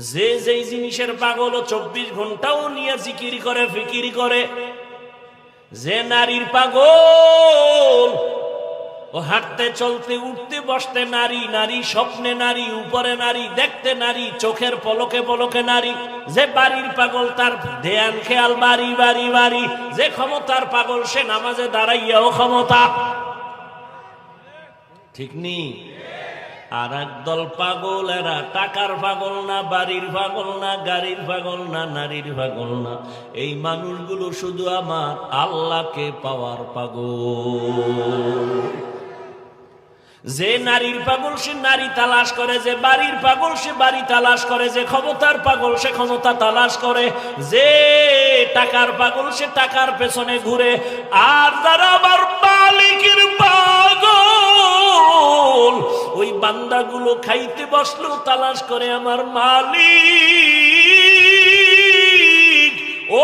যে যেই জিনিসের পাগল 24 ঘন্টাও নিয়ে জিকির করে ফিকির করে, যে নারীর পাগল ও হাঁটতে চলতে উঠতে বসতে নারী, নারী স্বপ্নে নারী, উপরে নারী, দেখতে নারী, চোখের পলকে পলকে নারী, যে বাড়ির পাগল তার ধ্যান খেয়াল বাড়ি বাড়ি বাড়ি, যে ক্ষমতার পাগল সে নামাজে দাঁড়াইয়াও ক্ষমতা, ঠিক নেই? আর একদল পাগল, এরা টাকার পাগল না, বাড়ির পাগল না, গাড়ির পাগল না, নারীর পাগল না, এই মানুষগুলো শুধু আমার আল্লাহকে পাওয়ার পাগল। যে নারীর পাগল সে নারী তালাশ করে, যে বাড়ির পাগল সে বাড়ি তালাশ করে, যে ক্ষমতার পাগল সে ক্ষমতা তালাশ করে, যে টাকার পাগল সে টাকার পেছনে ঘুরে। আর যারা আবার মালিকের পাগল, ওই বান্দাগুলো খাইতে বসলেও তালাশ করে আমার মালিক।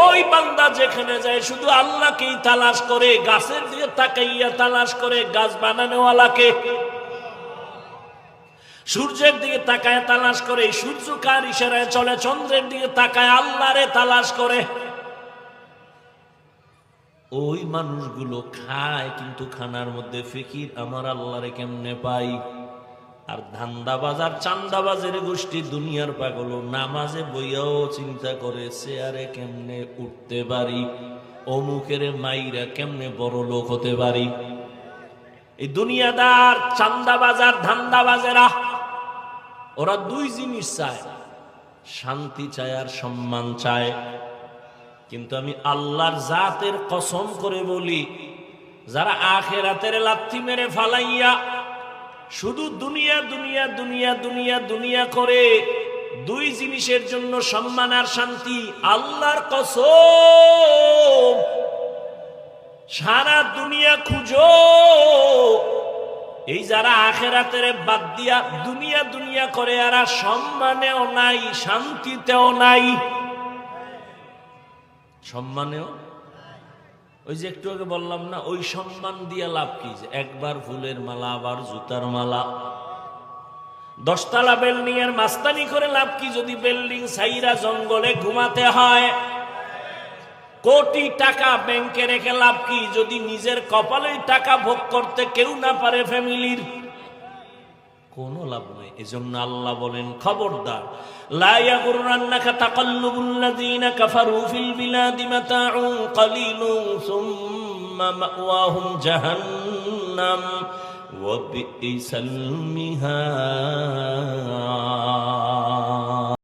ওই বান্দা যেখানে যায় শুধু আল্লাহকেই তালাশ করে, গাছের দিকে তাকাইয়া তালাশ করে গাছ বানানোওয়ালাকে, সূর্যের দিকে তাকায় তালাশ করে সূর্য কার ইশারায় চলে, চন্দ্রের দিকে তাকায় আল্লাহরে তালাশ করে। ওই মানুষগুলো খায় কিন্তু খানার মধ্যে ফিকির আমার আল্লাহরে কেমনে পাই। আর ধান্দাবাজার চান্দাবাজের গোষ্ঠী দুনিয়ার পাগল নামাজে বইয়াও চিন্তা করে চেয়ারে কেমনে উঠতে পারি, অমুকের মাইরা কেমনে বড় লোক হতে পারি। এই দুনিয়াদার চান্দাবাজার ধান্দাবাজেরা ওরা দুই জিনিস চায়, শান্তি চায় আর সম্মান চায়। কিন্তু আমি আল্লাহর জাতের কসম করে বলি, যারা আখিরাতের লাথি মেরে ফালাইয়া শুধু দুনিয়া দুনিয়া দুনিয়া দুনিয়া দুনিয়া করে, দুই জিনিসের জন্য সম্মান আর শান্তি, আল্লাহর কসম সারা দুনিয়া খুঁজো, এই যারা আখিরাতের বাদ দিয়া দুনিয়া দুনিয়া করে এরা সম্মানেও নাই, শান্তিতেও নাই। সম্মানেও ওই যে একটু আগে বললাম না, ওই সম্মান দিয়ে লাভ কি? যে একবার ফুলের মালা আবার জুতার মালা, 10 তলা বিল্ডিং এর মাস্তানি করে লাভ কি যদি বিল্ডিং ছাইরা জঙ্গলে ঘুমাতে হয়? কোটি টাকা ব্যাংকে রেখে লাভ কি যদি নিজের কপালে টাকা ভোগ করতে কেউ না পারে ফ্যামিলির? কোনো লাভ নেই। এজন্য আল্লাহ বলেন খবরদার, লা ইয়াগুররান্নাকা তাকাল্লুবুল্লাযীনা কাফারু ফিল বিলাদি মাতাউন কালিলুন সুম্মা মাওয়াহুম জাহান্নাম ওয়া বিইসাল মিহাদ।